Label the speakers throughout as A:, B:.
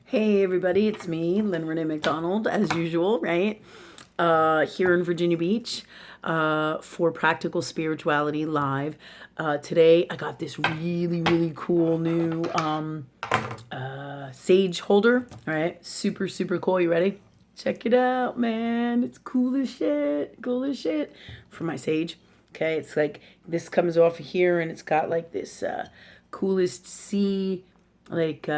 A: Hey everybody, it's me, Lynn Renee McDonald, as usual, right? Here in Virginia Beach for Practical Spirituality Live. Today I got this really cool new sage holder, all right? Super cool. You ready? Check it out, man. It's cool as shit for my sage. Okay, it's like this comes off of here and it's got like this coolest sea, like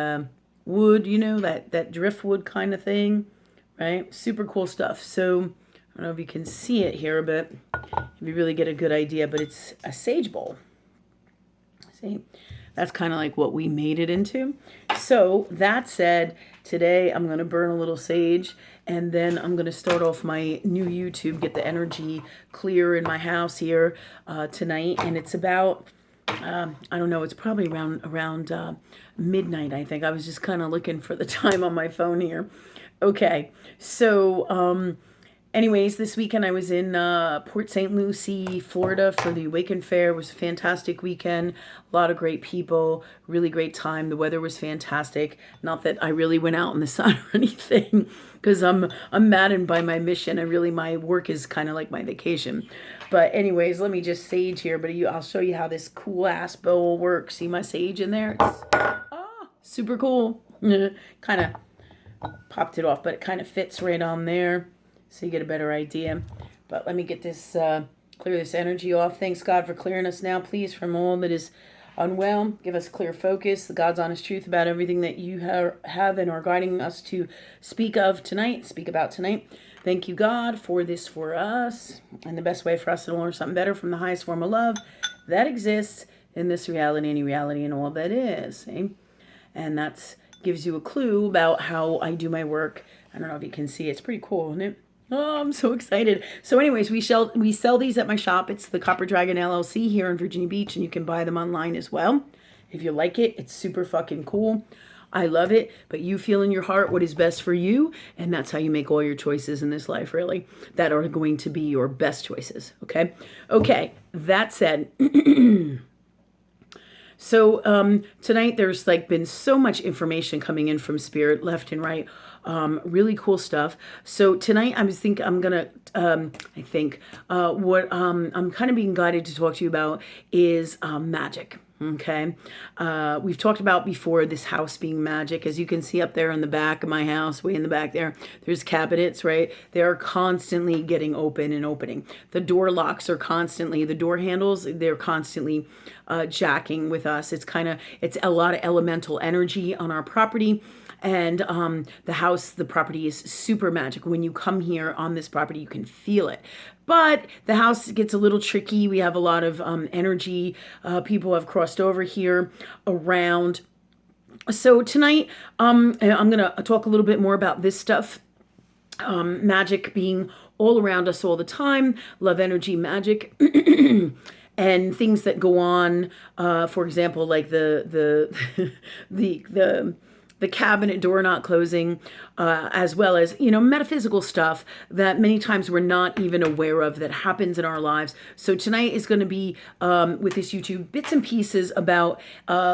A: wood, you know, that driftwood kind of thing, right? Super cool stuff. So I don't know if you can see it here, but if you really get a good idea, but it's a sage bowl. See, that's kind of like what we made it into. So that said, today I'm going to burn a little sage and then I'm going to start off my new YouTube, get the energy clear in my house here tonight. And it's about I don't know, it's probably around midnight, I think. I was just kind of looking for the time on my phone here. Okay, so anyways, this weekend I was in Port St. Lucie, Florida for the Awaken Fair. It was a fantastic weekend, a lot of great people, really great time. The weather was fantastic. Not that I really went out in the sun or anything, because I'm maddened by my mission, and really my work is kind of like my vacation. But anyways, let me just sage here, but I'll show you how this cool ass bowl works. See my sage in there? It's super cool. Kind of popped it off, but it kind of fits right on there, so you get a better idea. But let me get this, clear this energy off. Thanks God for clearing us now, please, from all that is unwell. Give us clear focus, the God's honest truth about everything that you have and are guiding us to speak about tonight. Thank you, God, for this for us, and the best way for us to learn something better from the highest form of love that exists in this reality, any reality, and all that is. Eh? And that gives you a clue about how I do my work. I don't know if you can see. It's pretty cool, isn't it? Oh, I'm so excited. So anyways, we sell these at my shop. It's the Copper Dragon LLC here in Virginia Beach, and you can buy them online as well. If you like it, it's super fucking cool. I love it, but you feel in your heart what is best for you, and that's how you make all your choices in this life, really, that are going to be your best choices, okay? Okay, that said, so tonight there's like been so much information coming in from Spirit left and right. Really cool stuff. So tonight what I'm kind of being guided to talk to you about is magic. Okay. We've talked about before this house being magic. As you can see up there in the back of my house, way in the back there's cabinets, right? They are constantly getting open and opening. The door locks are constantly, the door handles, they're constantly jacking with us. It's a lot of elemental energy on our property. And the property is super magic. When you come here on this property, you can feel it. But the house gets a little tricky. We have a lot of energy. People have crossed over here around. So tonight, I'm going to talk a little bit more about this stuff. Magic being all around us all the time. Love, energy, magic. And things that go on, for example, like the cabinet door not closing, as well as, metaphysical stuff that many times we're not even aware of that happens in our lives. So tonight is going to be, with this YouTube, bits and pieces about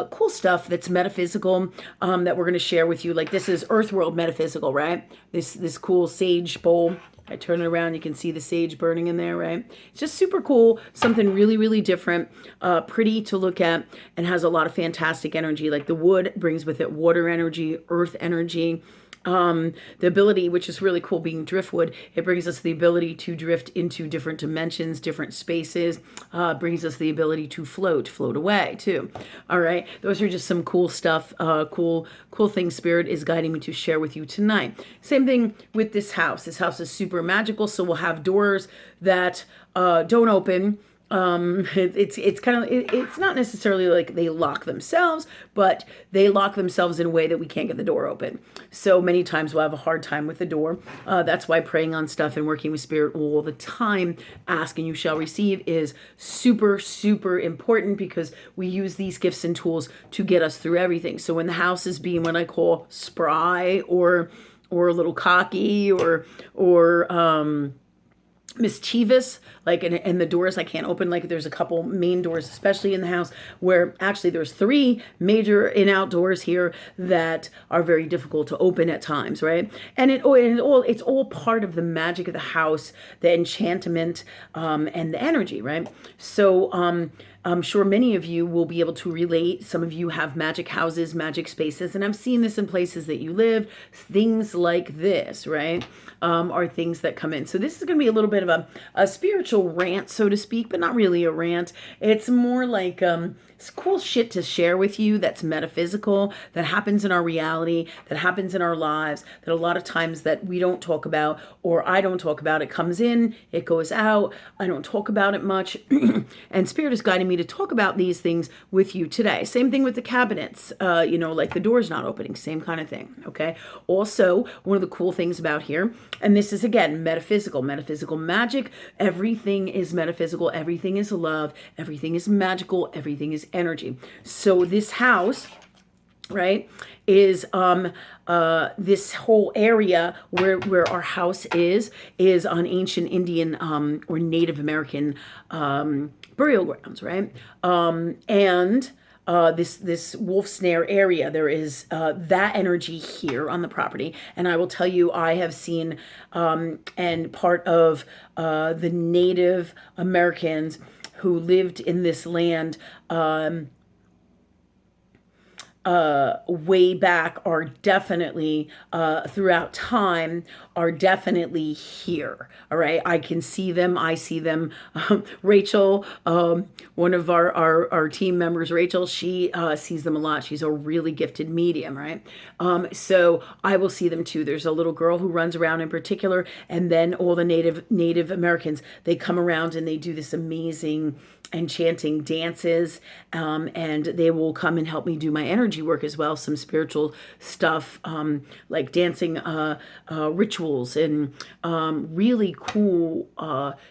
A: cool stuff that's metaphysical, that we're going to share with you. Like this is Earthworld Metaphysical, right? This cool sage bowl. I turn it around, you can see the sage burning in there, right? It's just super cool, something really different, pretty to look at, and has a lot of fantastic energy. Like the wood brings with it water energy, earth energy, the ability, which is really cool, being driftwood, it brings us the ability to drift into different dimensions, different spaces, brings us the ability to float away too. All right, those are just some cool stuff, cool things Spirit is guiding me to share with you tonight. Same thing with this house. This house is super magical, so we'll have doors that don't open. It's not necessarily like they lock themselves, but they lock themselves in a way that we can't get the door open. So many times we'll have a hard time with the door. That's why praying on stuff and working with Spirit all the time, ask and you shall receive, is super important, because we use these gifts and tools to get us through everything. So when the house is being what I call spry or a little cocky or mischievous, like, and the doors I can't open. Like there's a couple main doors, especially in the house, where actually there's 3 major in outdoors here that are very difficult to open at times, right? And it's all part of the magic of the house, the enchantment, and the energy, right? So I'm sure many of you will be able to relate. Some of you have magic houses, magic spaces, and I've seen this in places that you live. Things like this, right, are things that come in. So this is going to be a little bit of a spiritual rant, so to speak, but not really a rant. It's more like it's cool shit to share with you that's metaphysical, that happens in our reality, that happens in our lives, that a lot of times that we don't talk about, or I don't talk about. It comes in, it goes out. I don't talk about it much. And Spirit is guiding me to talk about these things with you today. Same thing with the cabinets, like the door's not opening, same kind of thing, okay? Also, one of the cool things about here, and this is again, metaphysical magic, everything is metaphysical, everything is love, everything is magical, everything is energy. So this house, right, is this whole area where our house is on ancient Indian or Native American burial grounds, right? And this wolf snare area, there is that energy here on the property. And I will tell you, I have seen and part of the Native Americans who lived in this land way back are definitely throughout time are definitely here. All right, I can see them, I see them. Rachel, one of our team members, Rachel, she sees them a lot. She's a really gifted medium, right? So I will see them too. There's a little girl who runs around in particular, and then all the Native Americans, they come around and they do this amazing enchanting dances, and they will come and help me do my energy work as well, some spiritual stuff, like dancing rituals and really cool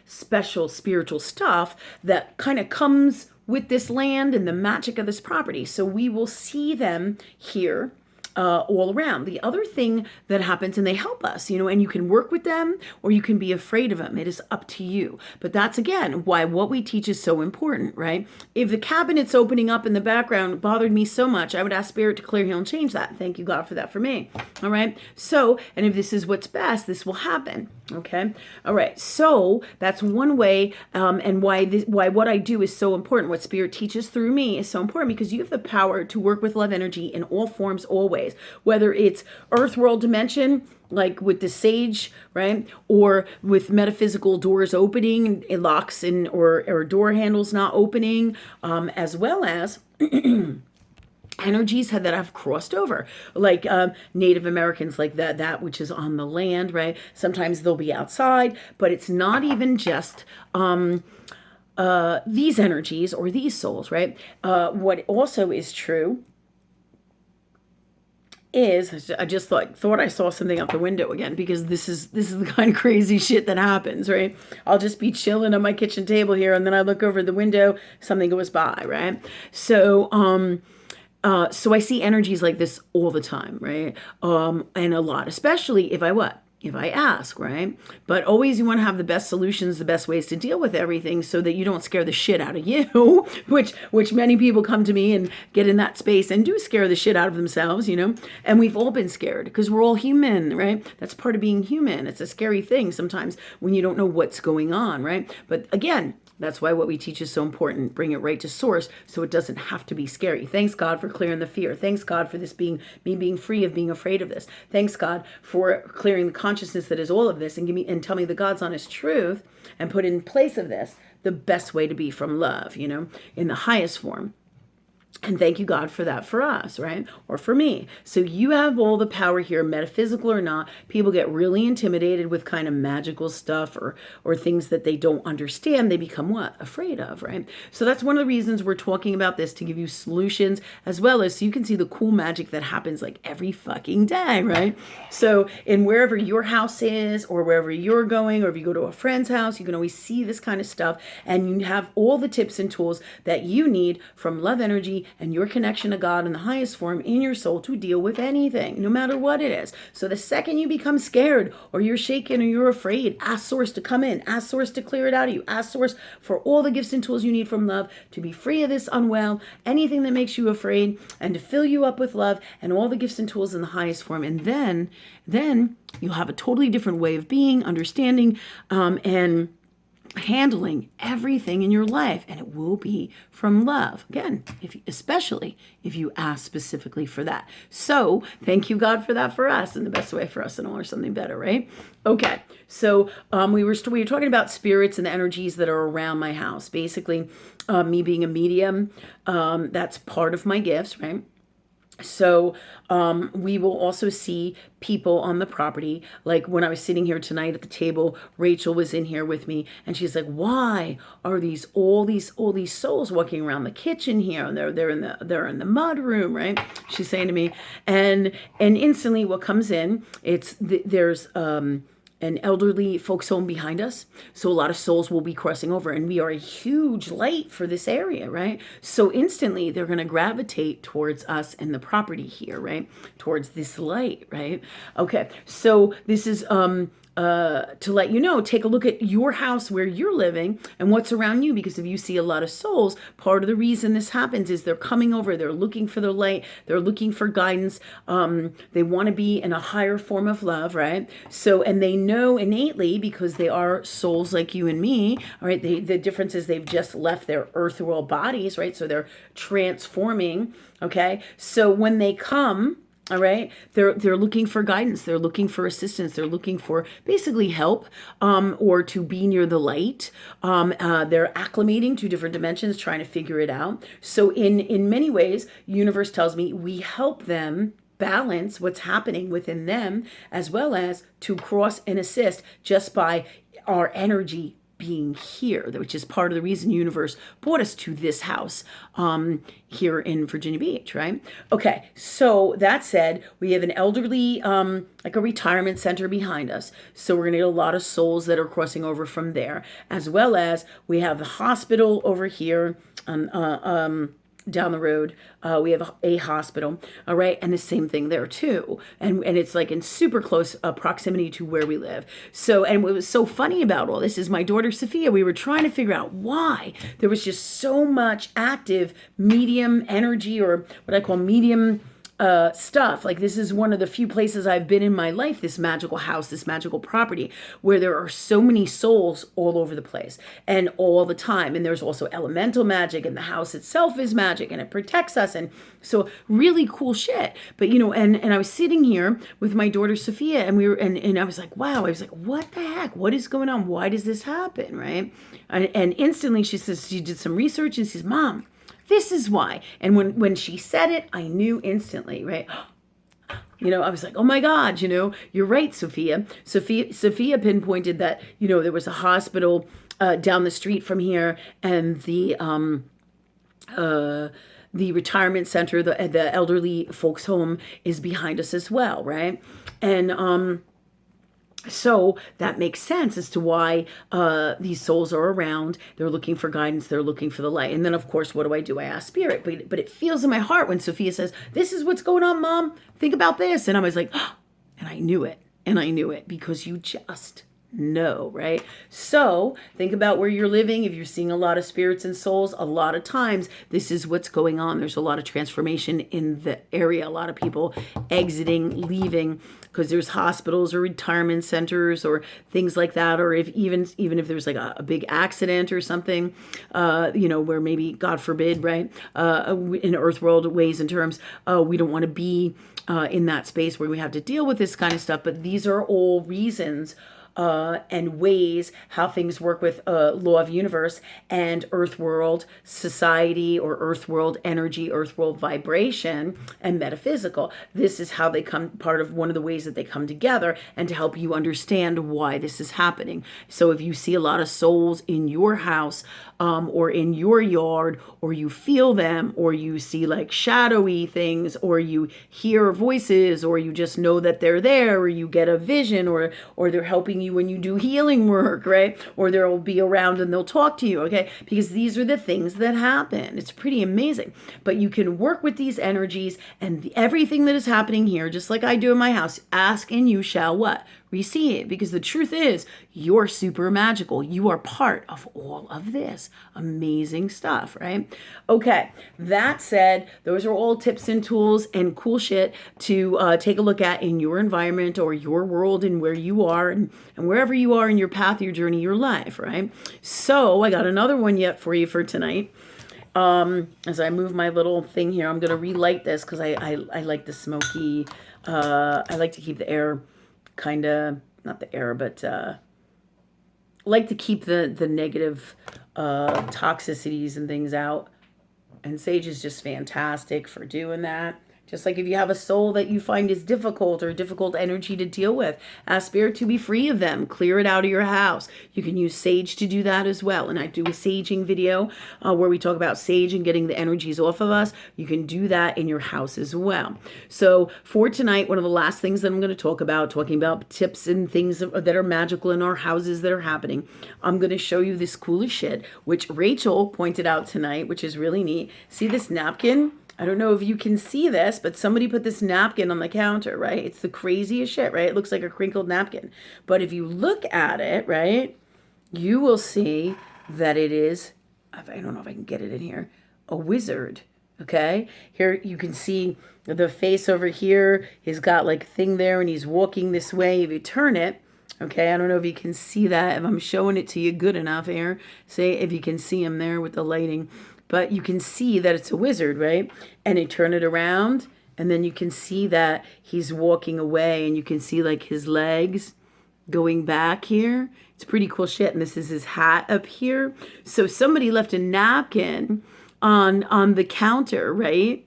A: special spiritual stuff that kind of comes with this land and the magic of this property. So we will see them here all around. The other thing that happens, and they help us, and you can work with them or you can be afraid of them. It is up to you. But that's, again, why what we teach is so important, right? If the cabinets opening up in the background bothered me so much, I would ask Spirit to clear, heal, and change that. Thank you, God, for that for me. All right? So, and if this is what's best, this will happen. Okay? All right. So that's one way, and why what I do is so important. What Spirit teaches through me is so important, because you have the power to work with love energy in all forms, always. Whether it's earth world dimension, like with the sage, right? Or with metaphysical doors opening, it locks in, or door handles not opening, as well as energies that have crossed over, like Native Americans, like that which is on the land, right? Sometimes they'll be outside, but it's not even just these energies or these souls, right? What also is true is, I just thought I saw something out the window again, because this is the kind of crazy shit that happens, right? I'll just be chilling on my kitchen table here, and then I look over the window, something goes by, right? So so I see energies like this all the time, right? And a lot, especially if I ask, right? But always you want to have the best solutions, the best ways to deal with everything, so that you don't scare the shit out of you, which many people come to me and get in that space and do scare the shit out of themselves, and we've all been scared because we're all human, right? That's part of being human. It's a scary thing sometimes when you don't know what's going on, right? But again, that's why what we teach is so important. Bring it right to source, so it doesn't have to be scary. Thanks, God, for clearing the fear. Thanks, God, for this being me being free of being afraid of this. Thanks, God, for clearing the consciousness that is all of this, and tell me the God's honest truth, and put in place of this the best way to be from love, in the highest form. And thank you, God, for that for us, right? Or for me. So you have all the power here, metaphysical or not. People get really intimidated with kind of magical stuff or things that they don't understand. They become what? Afraid of, right? So that's one of the reasons we're talking about this, to give you solutions, as well as so you can see the cool magic that happens like every fucking day, right? So in wherever your house is, or wherever you're going, or if you go to a friend's house, you can always see this kind of stuff, and you have all the tips and tools that you need from love energy and your connection to God in the highest form in your soul to deal with anything, no matter what it is. So the second you become scared or you're shaken or you're afraid, ask Source to come in, ask Source to clear it out of you, ask Source for all the gifts and tools you need from love to be free of this unwell, anything that makes you afraid, and to fill you up with love and all the gifts and tools in the highest form. And then you'll have a totally different way of being, understanding, and handling everything in your life, and it will be from love. Again, especially if you ask specifically for that. So thank you, God, for that for us, and the best way for us and all are something better, right? Okay, so we were talking about spirits and the energies that are around my house. Basically, me being a medium, that's part of my gifts, right? So we will also see people on the property. Like when I was sitting here tonight at the table, Rachel was in here with me, and she's like, "Why are all these souls walking around the kitchen here? And they're in the mud room, right?" She's saying to me, and instantly what comes in, there's an elderly folks home behind us. So a lot of souls will be crossing over, and we are a huge light for this area, right? So instantly they're going to gravitate towards us and the property here, right? Towards this light, right? Okay. So this is, to let you know, take a look at your house where you're living and what's around you, because if you see a lot of souls, part of the reason this happens is they're coming over, they're looking for the light, they're looking for guidance, they want to be in a higher form of love, right? So, and they know innately, because they are souls like you and me, all right, the difference is they've just left their earth world bodies, right? So they're transforming, okay? So when they come, all right, they're looking for guidance, they're looking for assistance, they're looking for basically help, or to be near the light. They're acclimating to different dimensions, trying to figure it out. So in many ways, universe tells me we help them balance what's happening within them, as well as to cross and assist just by our energy being here, which is part of the reason universe brought us to this house here in Virginia Beach, right? Okay, so that said, we have an elderly, like a retirement center behind us. So we're gonna get a lot of souls that are crossing over from there, as well as we have the hospital over here, down the road. We have a hospital, all right, and the same thing there too, and it's like in super close proximity to where we live. So, and what was so funny about all this is my daughter Sophia, we were trying to figure out why there was just so much active medium energy, or what I call medium stuff. Like, this is one of the few places I've been in my life, this magical house, this magical property, where there are so many souls all over the place and all the time. And there's also elemental magic, and the house itself is magic, and it protects us. And so really cool shit. But, you know, and I was sitting here with my daughter Sophia, and we were, and I was like, wow, I was like, what the heck? What is going on? Why does this happen? Right. And instantly she says, she did some research, and she says, Mom, this is why. And when she said it, I knew instantly, right? You know, I was like, oh my God, you know, you're right, Sophia. Sophia pinpointed that, you know, there was a hospital down the street from here, and the retirement center, the elderly folks home is behind us as well, right? And so that makes sense as to why these souls are around. They're looking for guidance. They're looking for the light. And then, of course, what do? I ask Spirit. But it feels in my heart when Sophia says, this is what's going on, Mom. Think about this. And I was like, oh, and I knew it. And I knew it because you just know, right? So think about where you're living. If you're seeing a lot of spirits and souls, a lot of times this is what's going on. There's a lot of transformation in the area. A lot of people exiting, leaving, because there's hospitals or retirement centers or things like that. Or if even if there's like a big accident or something, you know, where maybe, God forbid, right, in earth world ways and terms, we don't want to be in that space where we have to deal with this kind of stuff. But these are all reasons and ways how things work with law of universe and earth world society, or earth world energy, earth world vibration, and metaphysical. This is how they come, part of one of the ways that they come together, and to help you understand why this is happening. So if you see a lot of souls in your house, or in your yard, or you feel them, or you see like shadowy things, or you hear voices, or you just know that they're there, or you get a vision, or they're helping you when you do healing work, right? Or they'll be around and they'll talk to you, okay? Because these are the things that happen. It's pretty amazing. But you can work with these energies, and everything that is happening here, just like I do in my house, ask and you shall what? Receive. Because the truth is, you're super magical. You are part of all of this amazing stuff, right? Okay, that said, those are all tips and tools and cool shit to take a look at in your environment or your world and where you are and wherever you are in your path, your journey, your life, right? So I got another one yet for you for tonight. As I move my little thing here, I'm going to relight this because I like the smoky, I like to keep the air kind of, not the air, but like to keep the negative toxicities and things out. And sage is just fantastic for doing that. Just like if you have a soul that you find is difficult or difficult energy to deal with, ask Spirit to be free of them. Clear it out of your house. You can use sage to do that as well. And I do a saging video where we talk about sage and getting the energies off of us. You can do that in your house as well. So for tonight, one of the last things that I'm going to talking about tips and things that are magical in our houses that are happening, I'm going to show you this coolest shit, which Rachel pointed out tonight, which is really neat. See this napkin? I don't know if you can see this, but somebody put this napkin on the counter, right? It's the craziest shit, right? It looks like a crinkled napkin. But if you look at it, right, you will see that it is, I don't know if I can get it in here, a wizard, okay? Here you can see the face over here. He's got like a thing there and he's walking this way. If you turn it, okay, I don't know if you can see that, if I'm showing it to you good enough here. Say if you can see him there with the lighting. But you can see that it's a wizard, right? And they turn it around, and then you can see that he's walking away, and you can see like his legs going back here. It's pretty cool shit. And this is his hat up here. So somebody left a napkin on the counter, right?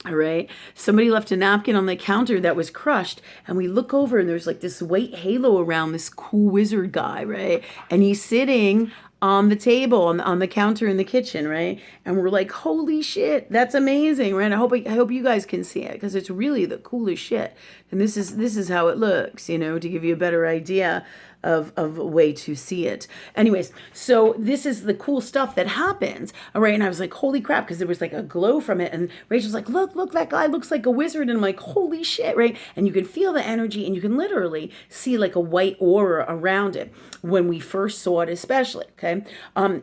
A: All right. Somebody left a napkin on the counter that was crushed. And we look over and there's like this white halo around this cool wizard guy, right? And he's sitting on the table, on the counter in the kitchen, right? And we're like, holy shit, that's amazing, right? I hope you guys can see it because it's really the coolest shit. And this is how it looks, you know, to give you a better idea of a way to see it. Anyways, so this is the cool stuff that happens, all right? And I was like, holy crap, because there was like a glow from it. And Rachel's like, look, that guy looks like a wizard. And I'm like, holy shit, right? And you can feel the energy and you can literally see like a white aura around it when we first saw it, especially, okay?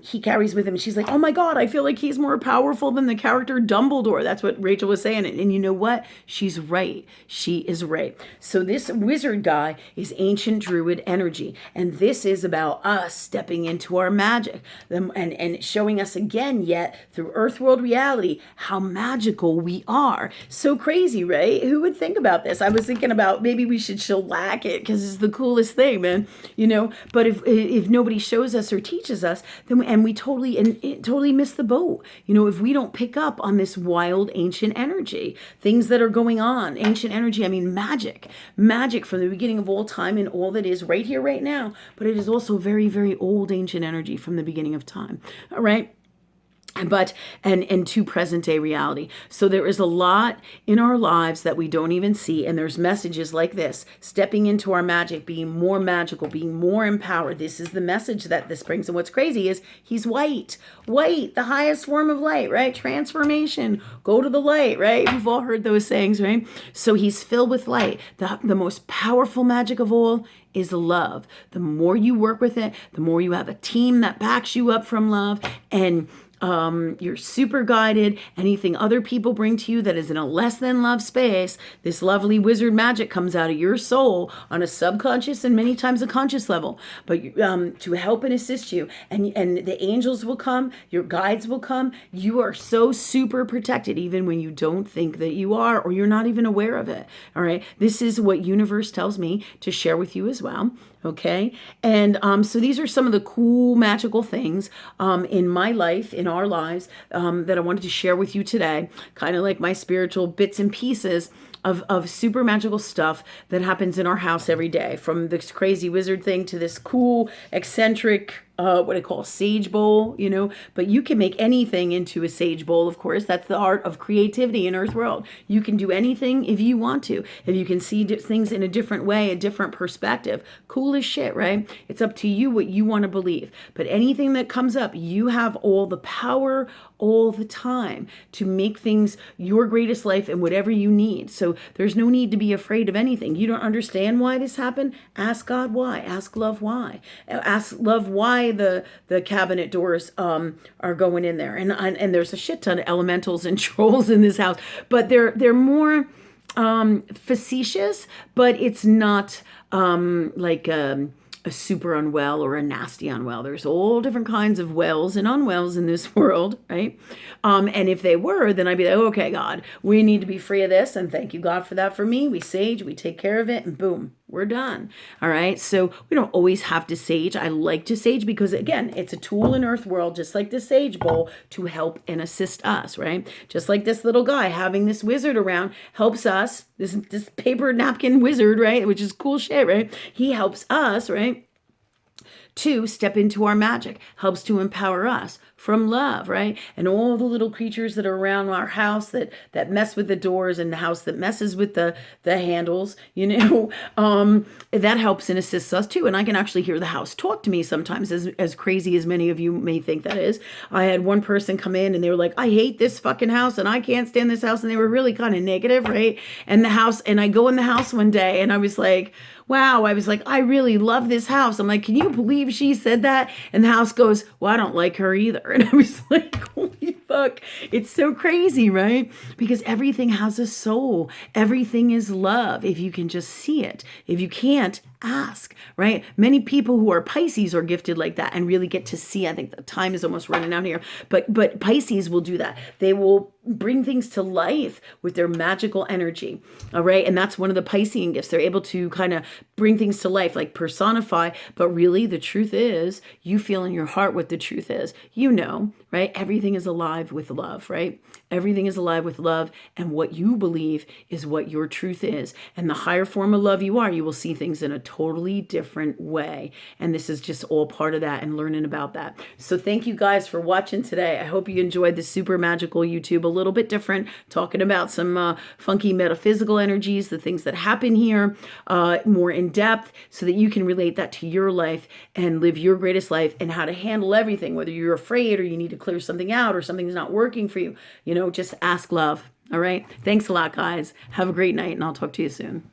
A: He carries with him, and she's like, oh my God, I feel like he's more powerful than the character Dumbledore. That's what Rachel was saying. And you know what? She's right. She is right. So this wizard guy is ancient druid energy. And this is about us stepping into our magic and showing us again yet through earth world reality how magical we are. So crazy, right? Who would think about this? I was thinking about maybe we should shellac it because it's the coolest thing, man. You know, but if nobody shows us or teaches us, then we totally miss the boat. You know, if we don't pick up on this wild ancient energy, things that are going on, ancient energy, I mean magic from the beginning of all time and all that is right here, right now, but it is also very, very old ancient energy from the beginning of time. All right. But and to present day reality. So there is a lot in our lives that we don't even see, and there's messages like this: stepping into our magic, being more magical, being more empowered. This is the message that this brings. And what's crazy is he's white, the highest form of light, right? Transformation, go to the light, right? We've all heard those sayings, right? So he's filled with light. The most powerful magic of all is love. The more you work with it, the more you have a team that backs you up from love, and you're super guided. Anything other people bring to you that is in a less than love space, this lovely wizard magic comes out of your soul on a subconscious and many times a conscious level, but to help and assist you. And the angels will come, your guides will come. You are so super protected, even when you don't think that you are, or you're not even aware of it. All right. This is what universe tells me to share with you as well. Okay. And so these are some of the cool magical things in my life, in our lives, that I wanted to share with you today. Kind of like my spiritual bits and pieces of super magical stuff that happens in our house every day, from this crazy wizard thing to this cool, eccentric, what I call a sage bowl, but you can make anything into a sage bowl, of course. That's the art of creativity in Earth World. You can do anything if you want to. If you can see things in a different way, a different perspective, cool as shit, right? It's up to you what you want to believe. But anything that comes up, you have all the power all the time to make things your greatest life and whatever you need. So there's no need to be afraid of anything. You don't understand why this happened? Ask God why. Ask love why. Ask love why the cabinet doors are going in there. And there's a shit ton of elementals and trolls in this house, but they're more facetious, but it's not like a super unwell or a nasty unwell. There's all different kinds of wells and unwells in this world, right? And if they were, then I'd be like, okay, God, we need to be free of this. And thank you, God, for that for me. We sage, we take care of it, and boom, we're done. All right. So we don't always have to sage. I like to sage because, again, it's a tool in Earth World, just like the sage bowl, to help and assist us, right? Just like this little guy having this wizard around helps us, this paper napkin wizard, right? Which is cool shit, right? He helps us, right? To step into our magic, helps to empower us from love, right? And all the little creatures that are around our house that mess with the doors, and the house that messes with the handles, that helps and assists us too. And I can actually hear the house talk to me sometimes, as crazy as many of you may think that is. I had one person come in and they were like, I hate this fucking house and I can't stand this house. And they were really kind of negative, right? And I go in the house one day and I was like, wow, I really love this house. I'm like, can you believe she said that? And the house goes, well, I don't like her either. And I was like, holy fuck. It's so crazy, right? Because everything has a soul. Everything is love. If you can just see it. If you can't, ask, right? Many people who are Pisces are gifted like that and really get to see. I think the time is almost running out here, but Pisces will do that. They will bring things to life with their magical energy. All right. And that's one of the Piscean gifts. They're able to kind of bring things to life, like personify. But really, the truth is, you feel in your heart what the truth is. Right? Everything is alive with love, right? Everything is alive with love. And what you believe is what your truth is. And the higher form of love you are, you will see things in a totally different way. And this is just all part of that and learning about that. So thank you guys for watching today. I hope you enjoyed the super magical YouTube, a little bit different, talking about some funky metaphysical energies, the things that happen here, more in depth, so that you can relate that to your life and live your greatest life, and how to handle everything, whether you're afraid or you need to clear something out or something's not working for you. Just ask love. All right. Thanks a lot, guys. Have a great night, and I'll talk to you soon.